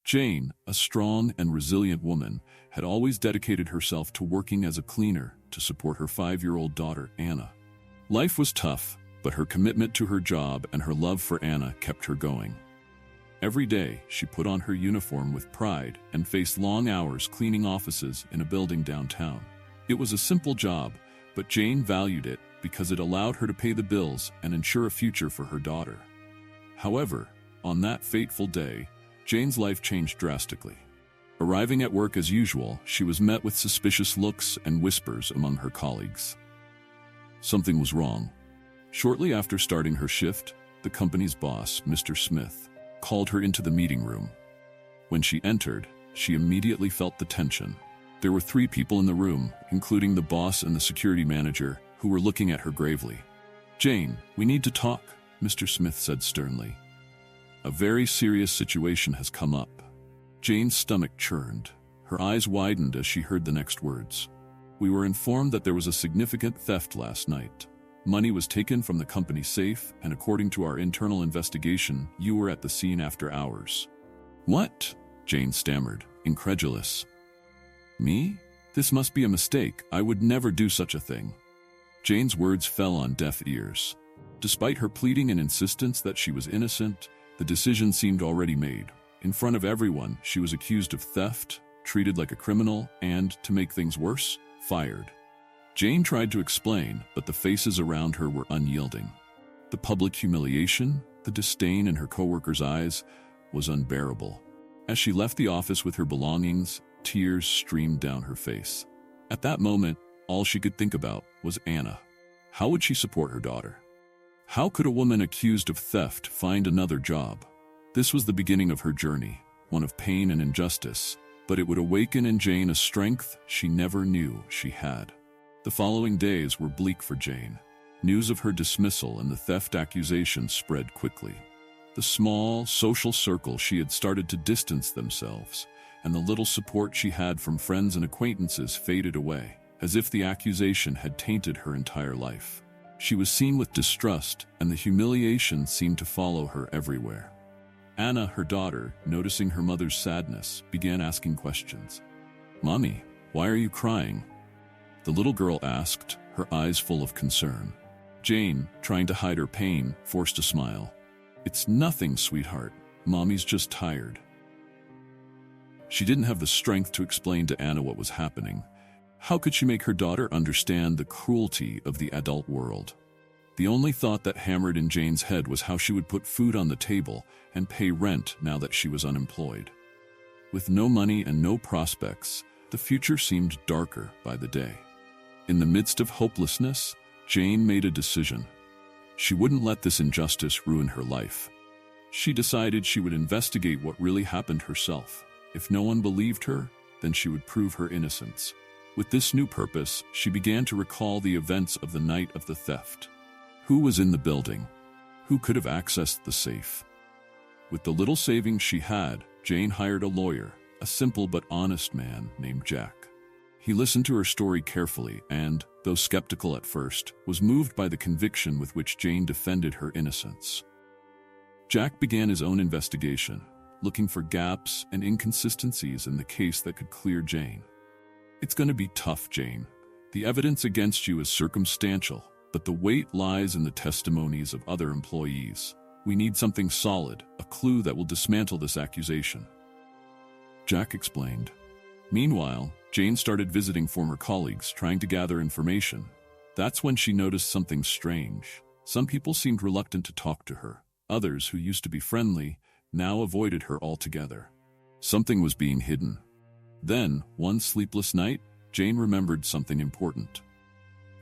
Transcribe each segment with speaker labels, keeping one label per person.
Speaker 1: Jane, a strong and resilient woman, had always dedicated herself to working as a cleaner to support her 5-year-old daughter, Anna. Life was tough, but her commitment to her job and her love for Anna kept her going. Every day, she put on her uniform with pride and faced long hours cleaning offices in a building downtown. It was a simple job, but Jane valued it because it allowed her to pay the bills and ensure a future for her daughter. However, on that fateful day, Jane's life changed drastically. Arriving at work as usual, she was met with suspicious looks and whispers among her colleagues. Something was wrong. Shortly after starting her shift, the company's boss, Mr. Smith, called her into the meeting room. When she entered, she immediately felt the tension. There were 3 people in the room, including the boss and the security manager, who were looking at her gravely. "Jane, we need to talk," Mr. Smith said sternly. "A very serious situation has come up." Jane's stomach churned. Her eyes widened as she heard the next words. "We were informed that there was a significant theft last night. Money was taken from the company safe, and according to our internal investigation, you were at the scene after hours." "What?" Jane stammered, incredulous. "Me? This must be a mistake. I would never do such a thing." Jane's words fell on deaf ears. Despite her pleading and insistence that she was innocent, the decision seemed already made. In front of everyone, she was accused of theft, treated like a criminal, and, to make things worse, fired. Jane tried to explain, but the faces around her were unyielding. The public humiliation, the disdain in her coworkers' eyes, was unbearable. As she left the office with her belongings, tears streamed down her face. At that moment, all she could think about was Anna. How would she support her daughter? How could a woman accused of theft find another job? This was the beginning of her journey, one of pain and injustice, but it would awaken in Jane a strength she never knew she had. The following days were bleak for Jane. News of her dismissal and the theft accusation spread quickly. The small, social circle she had started to distance themselves, and the little support she had from friends and acquaintances faded away, as if the accusation had tainted her entire life. She was seen with distrust, and the humiliation seemed to follow her everywhere. Anna, her daughter, noticing her mother's sadness, began asking questions. "Mommy, why are you crying?" The little girl asked, her eyes full of concern. Jane, trying to hide her pain, forced a smile. "It's nothing, sweetheart. Mommy's just tired." She didn't have the strength to explain to Anna what was happening. How could she make her daughter understand the cruelty of the adult world? The only thought that hammered in Jane's head was how she would put food on the table and pay rent now that she was unemployed. With no money and no prospects, the future seemed darker by the day. In the midst of hopelessness, Jane made a decision. She wouldn't let this injustice ruin her life. She decided she would investigate what really happened herself. If no one believed her, then she would prove her innocence. With this new purpose, she began to recall the events of the night of the theft. Who was in the building? Who could have accessed the safe? With the little savings she had, Jane hired a lawyer, a simple but honest man named Jack. He listened to her story carefully and, though skeptical at first, was moved by the conviction with which Jane defended her innocence. Jack began his own investigation, looking for gaps and inconsistencies in the case that could clear Jane. "It's going to be tough, Jane. The evidence against you is circumstantial, but the weight lies in the testimonies of other employees. We need something solid, a clue that will dismantle this accusation," Jack explained. Meanwhile, Jane started visiting former colleagues, trying to gather information. That's when she noticed something strange. Some people seemed reluctant to talk to her. Others, who used to be friendly, now avoided her altogether. Something was being hidden. Then, one sleepless night, Jane remembered something important.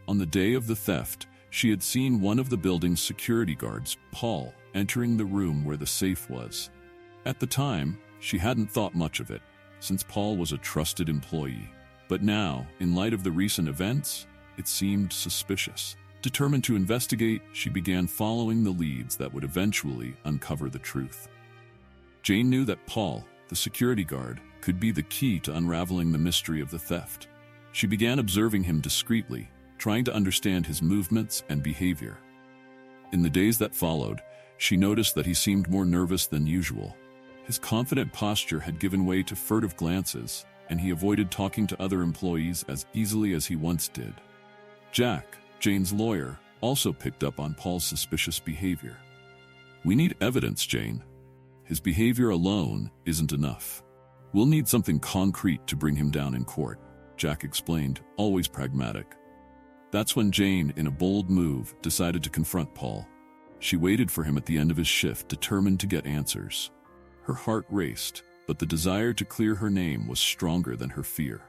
Speaker 1: On the day of the theft, she had seen one of the building's security guards, Paul, entering the room where the safe was. At the time, she hadn't thought much of it, since Paul was a trusted employee. But now, in light of the recent events, it seemed suspicious. Determined to investigate, she began following the leads that would eventually uncover the truth. Jane knew that Paul, the security guard, could be the key to unraveling the mystery of the theft. She began observing him discreetly, trying to understand his movements and behavior. In the days that followed, she noticed that he seemed more nervous than usual. His confident posture had given way to furtive glances, and he avoided talking to other employees as easily as he once did. Jack, Jane's lawyer, also picked up on Paul's suspicious behavior. "We need evidence, Jane. His behavior alone isn't enough. We'll need something concrete to bring him down in court," Jack explained, always pragmatic. That's when Jane, in a bold move, decided to confront Paul. She waited for him at the end of his shift, determined to get answers. Her heart raced, but the desire to clear her name was stronger than her fear.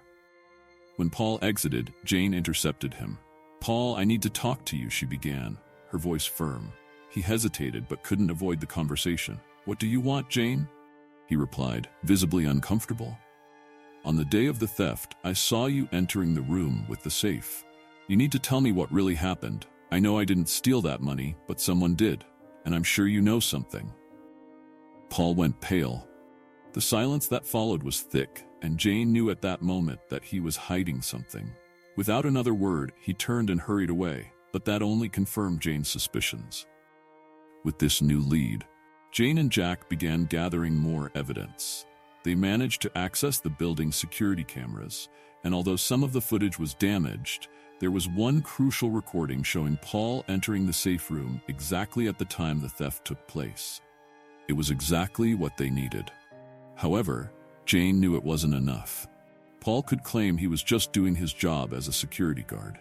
Speaker 1: When Paul exited, Jane intercepted him. "Paul, I need to talk to you," she began, her voice firm. He hesitated but couldn't avoid the conversation. "What do you want, Jane?" he replied, visibly uncomfortable. "On the day of the theft, I saw you entering the room with the safe. You need to tell me what really happened. I know I didn't steal that money, but someone did, and I'm sure you know something." Paul went pale. The silence that followed was thick, and Jane knew at that moment that he was hiding something. Without another word, he turned and hurried away, but that only confirmed Jane's suspicions. With this new lead, Jane and Jack began gathering more evidence. They managed to access the building's security cameras, and although some of the footage was damaged, there was one crucial recording showing Paul entering the safe room exactly at the time the theft took place. It was exactly what they needed. However, Jane knew it wasn't enough. Paul could claim he was just doing his job as a security guard.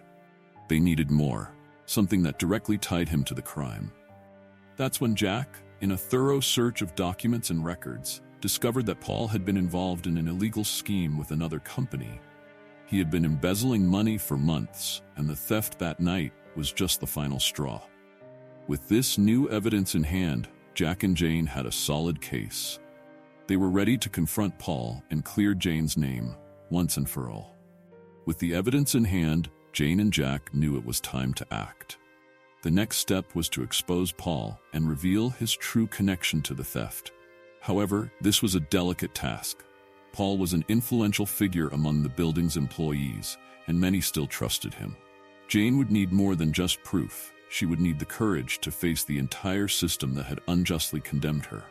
Speaker 1: They needed more, something that directly tied him to the crime. That's when Jack, in a thorough search of documents and records, discovered that Paul had been involved in an illegal scheme with another company. He had been embezzling money for months, and the theft that night was just the final straw. With this new evidence in hand, Jack and Jane had a solid case. They were ready to confront Paul and clear Jane's name, once and for all. With the evidence in hand, Jane and Jack knew it was time to act. The next step was to expose Paul and reveal his true connection to the theft. However, this was a delicate task. Paul was an influential figure among the building's employees, and many still trusted him. Jane would need more than just proof. She would need the courage to face the entire system that had unjustly condemned her.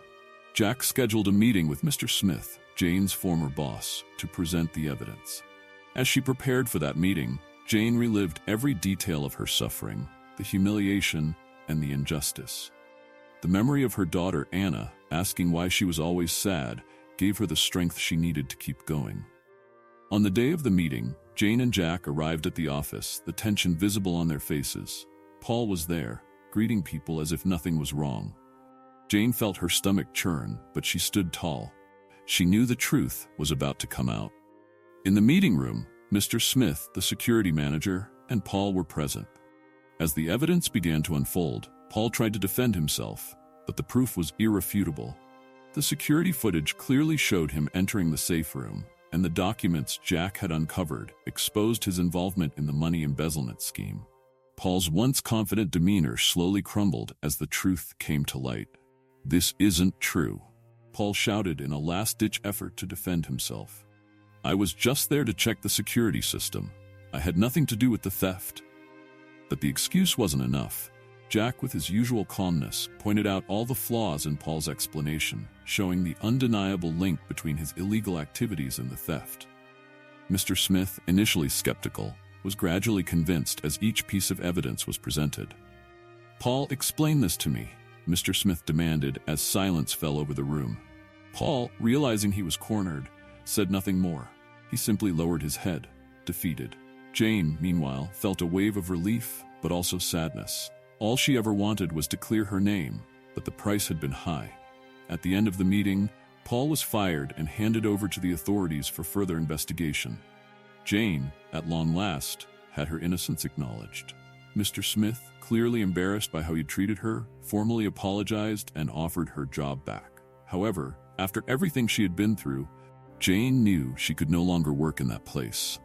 Speaker 1: Jack scheduled a meeting with Mr. Smith, Jane's former boss, to present the evidence. As she prepared for that meeting, Jane relived every detail of her suffering, the humiliation, and the injustice. The memory of her daughter Anna, asking why she was always sad, gave her the strength she needed to keep going. On the day of the meeting, Jane and Jack arrived at the office, the tension visible on their faces. Paul was there, greeting people as if nothing was wrong. Jane felt her stomach churn, but she stood tall. She knew the truth was about to come out. In the meeting room, Mr. Smith, the security manager, and Paul were present. As the evidence began to unfold, Paul tried to defend himself, but the proof was irrefutable. The security footage clearly showed him entering the safe room, and the documents Jack had uncovered exposed his involvement in the money embezzlement scheme. Paul's once confident demeanor slowly crumbled as the truth came to light. "This isn't true," Paul shouted in a last-ditch effort to defend himself. "I was just there to check the security system. I had nothing to do with the theft." But the excuse wasn't enough. Jack, with his usual calmness, pointed out all the flaws in Paul's explanation, showing the undeniable link between his illegal activities and the theft. Mr. Smith, initially skeptical, was gradually convinced as each piece of evidence was presented. "Paul, explain this to me," Mr. Smith demanded as silence fell over the room. Paul, realizing he was cornered, said nothing more. He simply lowered his head, defeated. Jane, meanwhile, felt a wave of relief, but also sadness. All she ever wanted was to clear her name, but the price had been high. At the end of the meeting, Paul was fired and handed over to the authorities for further investigation. Jane, at long last, had her innocence acknowledged. Mr. Smith, clearly embarrassed by how he treated her, formally apologized and offered her job back. However, after everything she had been through, Jane knew she could no longer work in that place.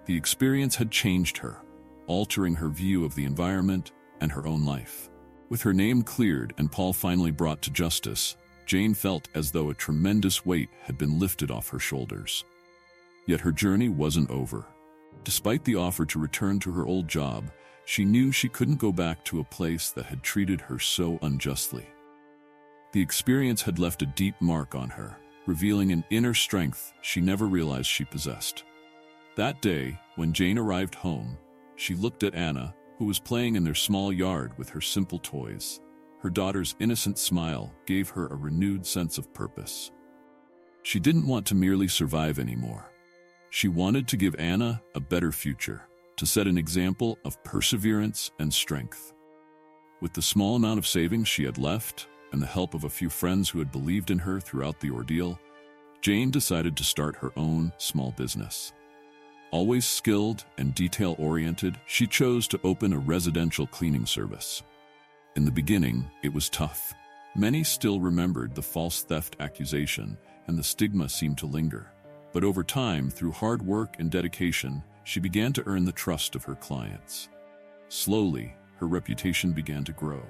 Speaker 1: The experience had changed her, altering her view of the environment and her own life. With her name cleared and Paul finally brought to justice, Jane felt as though a tremendous weight had been lifted off her shoulders. Yet her journey wasn't over. Despite the offer to return to her old job, she knew she couldn't go back to a place that had treated her so unjustly. The experience had left a deep mark on her, revealing an inner strength she never realized she possessed. That day, when Jane arrived home, she looked at Anna, who was playing in their small yard with her simple toys. Her daughter's innocent smile gave her a renewed sense of purpose. She didn't want to merely survive anymore. She wanted to give Anna a better future, to set an example of perseverance and strength. With the small amount of savings she had left, and the help of a few friends who had believed in her throughout the ordeal, Jane decided to start her own small business. Always skilled and detail-oriented, she chose to open a residential cleaning service. In the beginning, it was tough. Many still remembered the false theft accusation, and the stigma seemed to linger. But over time, through hard work and dedication, she began to earn the trust of her clients. Slowly, her reputation began to grow.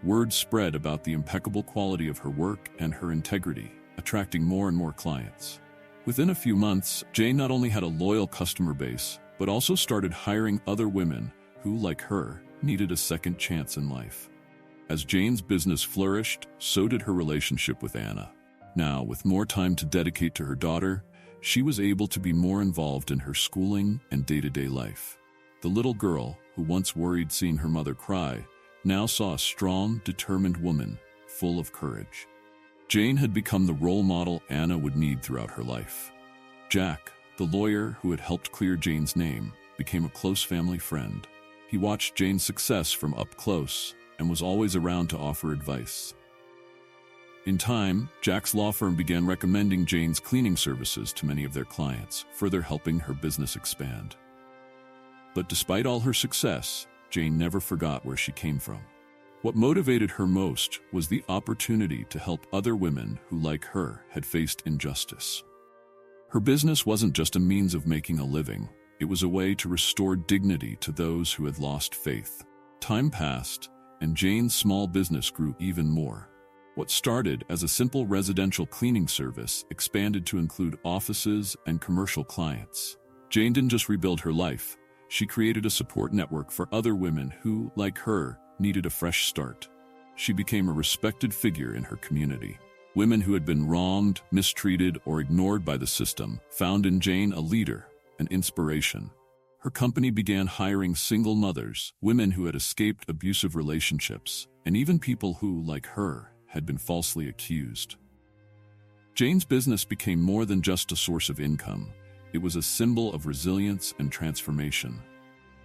Speaker 1: Word spread about the impeccable quality of her work and her integrity, attracting more and more clients. Within a few months, Jane not only had a loyal customer base, but also started hiring other women who, like her, needed a second chance in life. As Jane's business flourished, so did her relationship with Anna. Now, with more time to dedicate to her daughter, she was able to be more involved in her schooling and day-to-day life. The little girl, who once worried seeing her mother cry, now saw a strong, determined woman, full of courage. Jane had become the role model Anna would need throughout her life. Jack, the lawyer who had helped clear Jane's name, became a close family friend. He watched Jane's success from up close and was always around to offer advice. In time, Jack's law firm began recommending Jane's cleaning services to many of their clients, further helping her business expand. But despite all her success, Jane never forgot where she came from. What motivated her most was the opportunity to help other women who, like her, had faced injustice. Her business wasn't just a means of making a living, it was a way to restore dignity to those who had lost faith. Time passed, and Jane's small business grew even more. What started as a simple residential cleaning service expanded to include offices and commercial clients. Jane didn't just rebuild her life, she created a support network for other women who, like her, needed a fresh start. She became a respected figure in her community. Women who had been wronged, mistreated, or ignored by the system found in Jane a leader, an inspiration. Her company began hiring single mothers, women who had escaped abusive relationships, and even people who, like her, had been falsely accused. Jane's business became more than just a source of income. It was a symbol of resilience and transformation.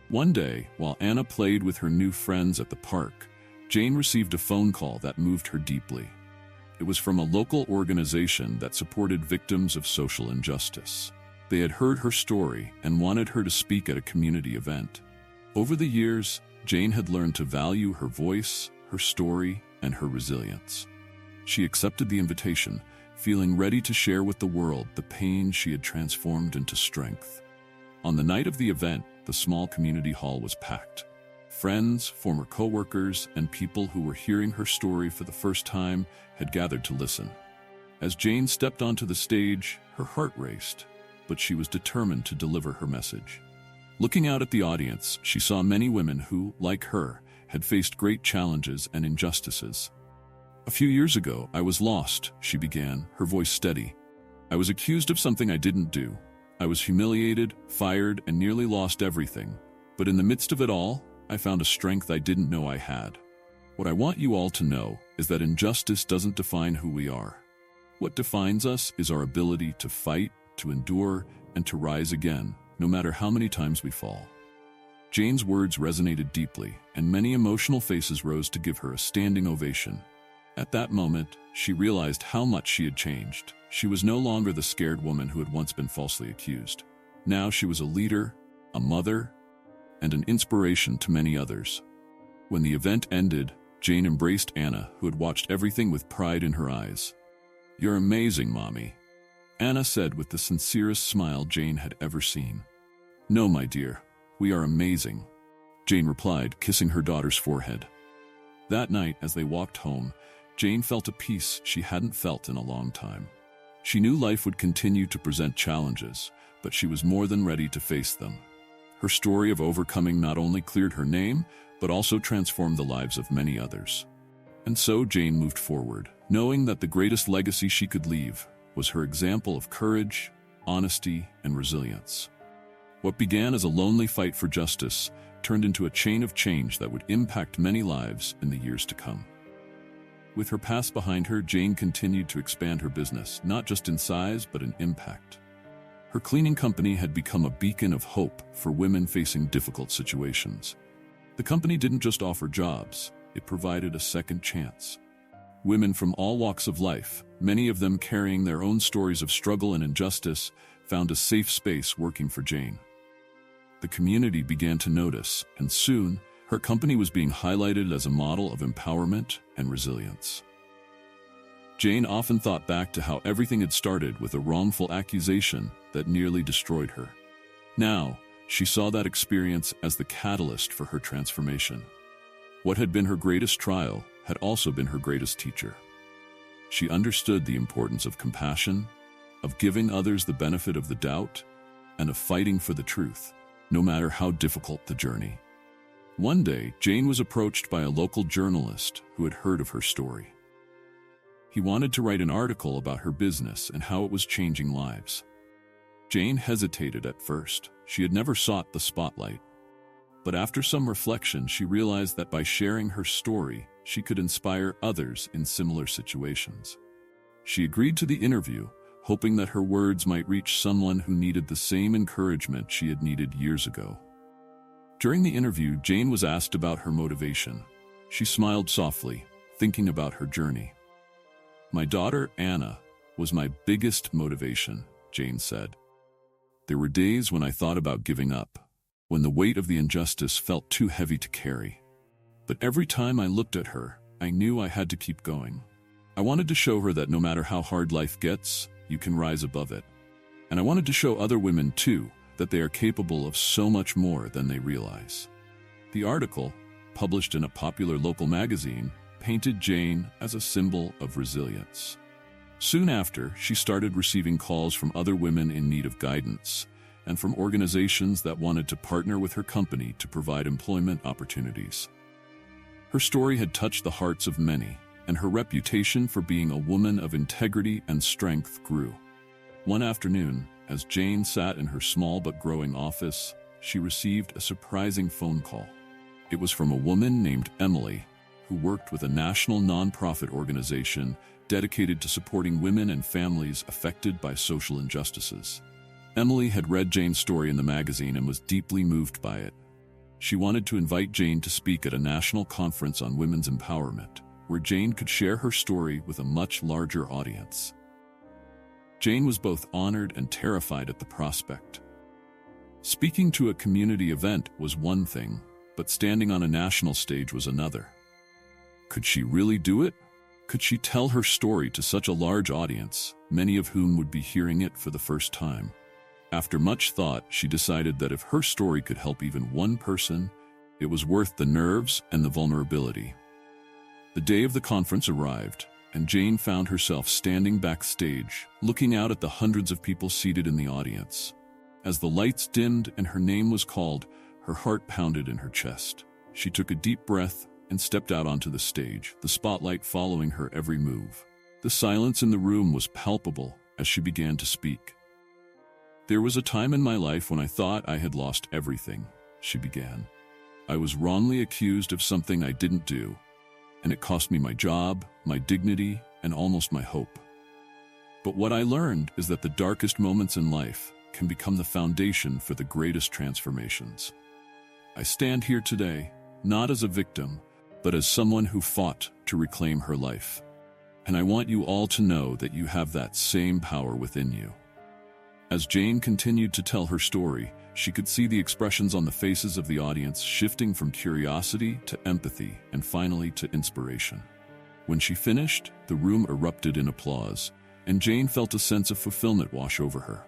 Speaker 1: One day, while Anna played with her new friends at the park, Jane received a phone call that moved her deeply. It was from a local organization that supported victims of social injustice. They had heard her story and wanted her to speak at a community event. Over the years, Jane had learned to value her voice, her story, and her resilience. She accepted the invitation, feeling ready to share with the world the pain she had transformed into strength. On the night of the event, the small community hall was packed. Friends, former co-workers, and people who were hearing her story for the first time had gathered to listen. As Jane stepped onto the stage, her heart raced, but she was determined to deliver her message. Looking out at the audience, she saw many women who, like her, had faced great challenges and injustices. "A few years ago, I was lost," she began, her voice steady. "I was accused of something I didn't do. I was humiliated, fired, and nearly lost everything. But in the midst of it all, I found a strength I didn't know I had. What I want you all to know is that injustice doesn't define who we are. What defines us is our ability to fight, to endure, and to rise again, no matter how many times we fall." Jane's words resonated deeply, and many emotional faces rose to give her a standing ovation. At that moment, she realized how much she had changed. She was no longer the scared woman who had once been falsely accused. Now she was a leader, a mother, and an inspiration to many others. When the event ended, Jane embraced Anna, who had watched everything with pride in her eyes. "You're amazing, Mommy," Anna said with the sincerest smile Jane had ever seen. "No, my dear, we are amazing," Jane replied, kissing her daughter's forehead. That night, as they walked home, Jane felt a peace she hadn't felt in a long time. She knew life would continue to present challenges, but she was more than ready to face them. Her story of overcoming not only cleared her name, but also transformed the lives of many others. And so Jane moved forward, knowing that the greatest legacy she could leave was her example of courage, honesty, and resilience. What began as a lonely fight for justice turned into a chain of change that would impact many lives in the years to come. With her past behind her, Jane continued to expand her business, not just in size but in impact. Her cleaning company had become a beacon of hope for women facing difficult situations. The company didn't just offer jobs, it provided a second chance. Women from all walks of life, many of them carrying their own stories of struggle and injustice, found a safe space working for Jane. The community began to notice, and soon, her company was being highlighted as a model of empowerment and resilience. Jane often thought back to how everything had started with a wrongful accusation that nearly destroyed her. Now, she saw that experience as the catalyst for her transformation. What had been her greatest trial had also been her greatest teacher. She understood the importance of compassion, of giving others the benefit of the doubt, and of fighting for the truth, no matter how difficult the journey. One day, Jane was approached by a local journalist who had heard of her story. He wanted to write an article about her business and how it was changing lives. Jane hesitated at first. She had never sought the spotlight. But after some reflection, she realized that by sharing her story, she could inspire others in similar situations. She agreed to the interview, hoping that her words might reach someone who needed the same encouragement she had needed years ago. During the interview, Jane was asked about her motivation. She smiled softly, thinking about her journey. "My daughter, Anna, was my biggest motivation," Jane said. "There were days when I thought about giving up, when the weight of the injustice felt too heavy to carry. But every time I looked at her, I knew I had to keep going. I wanted to show her that no matter how hard life gets, you can rise above it. And I wanted to show other women, too, that they are capable of so much more than they realize." The article, published in a popular local magazine, painted Jane as a symbol of resilience. Soon after, she started receiving calls from other women in need of guidance, and from organizations that wanted to partner with her company to provide employment opportunities. Her story had touched the hearts of many, and her reputation for being a woman of integrity and strength grew. One afternoon, as Jane sat in her small but growing office, she received a surprising phone call. It was from a woman named Emily, who worked with a national nonprofit organization dedicated to supporting women and families affected by social injustices. Emily had read Jane's story in the magazine and was deeply moved by it. She wanted to invite Jane to speak at a national conference on women's empowerment, where Jane could share her story with a much larger audience. Jane was both honored and terrified at the prospect. Speaking to a community event was one thing, but standing on a national stage was another. Could she really do it? Could she tell her story to such a large audience, many of whom would be hearing it for the first time? After much thought, she decided that if her story could help even one person, it was worth the nerves and the vulnerability. The day of the conference arrived, and Jane found herself standing backstage, looking out at the hundreds of people seated in the audience. As the lights dimmed and her name was called, her heart pounded in her chest. She took a deep breath and stepped out onto the stage, the spotlight following her every move. The silence in the room was palpable as she began to speak. "There was a time in my life when I thought I had lost everything," she began. "I was wrongly accused of something I didn't do, and it cost me my job, my dignity, and almost my hope. But what I learned is that the darkest moments in life can become the foundation for the greatest transformations. I stand here today, not as a victim, but as someone who fought to reclaim her life. And I want you all to know that you have that same power within you." As Jane continued to tell her story, she could see the expressions on the faces of the audience shifting from curiosity to empathy and finally to inspiration. When she finished, the room erupted in applause, and Jane felt a sense of fulfillment wash over her.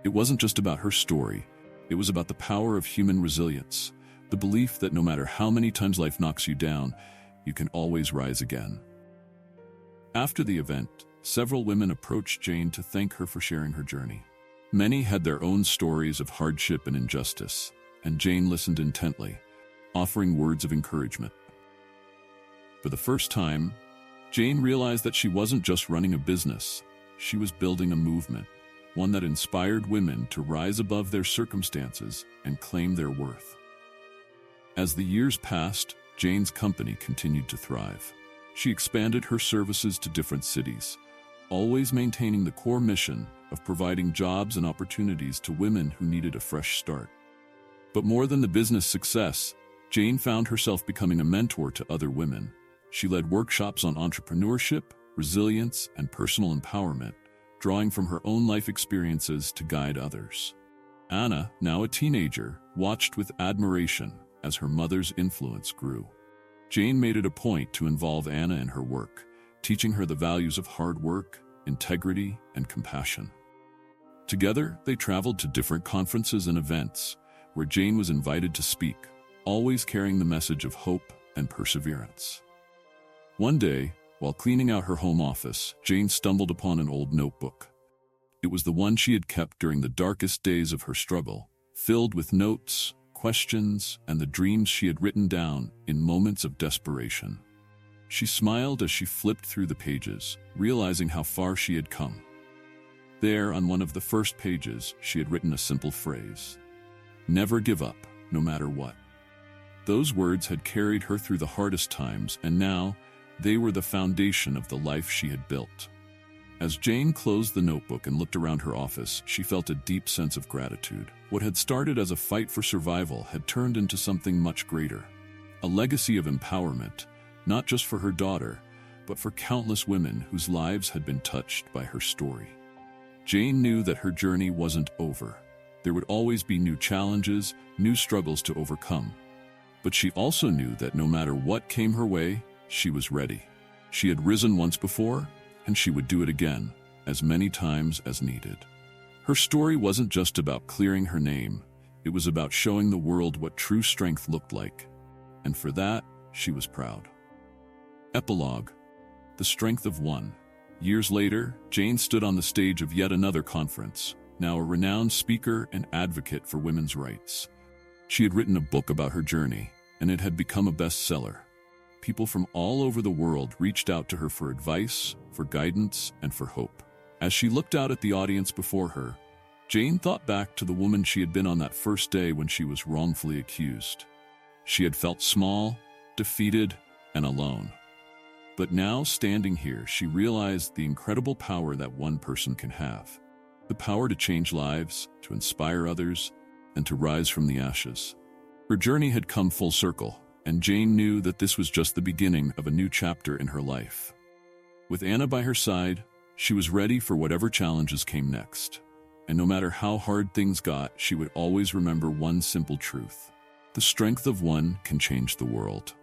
Speaker 1: It wasn't just about her story, it was about the power of human resilience, the belief that no matter how many times life knocks you down, you can always rise again. After the event, several women approached Jane to thank her for sharing her journey. Many had their own stories of hardship and injustice, and Jane listened intently, offering words of encouragement. For the first time, Jane realized that she wasn't just running a business, she was building a movement, one that inspired women to rise above their circumstances and claim their worth. As the years passed, Jane's company continued to thrive. She expanded her services to different cities, always maintaining the core mission of providing jobs and opportunities to women who needed a fresh start. But more than the business success, Jane found herself becoming a mentor to other women. She led workshops on entrepreneurship, resilience, and personal empowerment, drawing from her own life experiences to guide others. Anna, now a teenager, watched with admiration as her mother's influence grew. Jane made it a point to involve Anna in her work, teaching her the values of hard work, integrity, and compassion. Together, they traveled to different conferences and events, where Jane was invited to speak, always carrying the message of hope and perseverance. One day, while cleaning out her home office, Jane stumbled upon an old notebook. It was the one she had kept during the darkest days of her struggle, filled with notes, questions, and the dreams she had written down in moments of desperation. She smiled as she flipped through the pages, realizing how far she had come. There, on one of the first pages, she had written a simple phrase: "Never give up, no matter what." Those words had carried her through the hardest times, and now they were the foundation of the life she had built. As Jane closed the notebook and looked around her office, she felt a deep sense of gratitude. What had started as a fight for survival had turned into something much greater, a legacy of empowerment, not just for her daughter, but for countless women whose lives had been touched by her story. Jane knew that her journey wasn't over. There would always be new challenges, new struggles to overcome. But she also knew that no matter what came her way, she was ready. She had risen once before, and she would do it again, as many times as needed. Her story wasn't just about clearing her name, it was about showing the world what true strength looked like. And for that, she was proud. Epilogue: The Strength of One. Years later, Jane stood on the stage of yet another conference, now a renowned speaker and advocate for women's rights. She had written a book about her journey, and it had become a bestseller. People from all over the world reached out to her for advice, for guidance, and for hope. As she looked out at the audience before her, Jane thought back to the woman she had been on that first day when she was wrongfully accused. She had felt small, defeated, and alone. But now, standing here, she realized the incredible power that one person can have. The power to change lives, to inspire others, and to rise from the ashes. Her journey had come full circle, and Jane knew that this was just the beginning of a new chapter in her life. With Anna by her side, she was ready for whatever challenges came next. And no matter how hard things got, she would always remember one simple truth: the strength of one can change the world.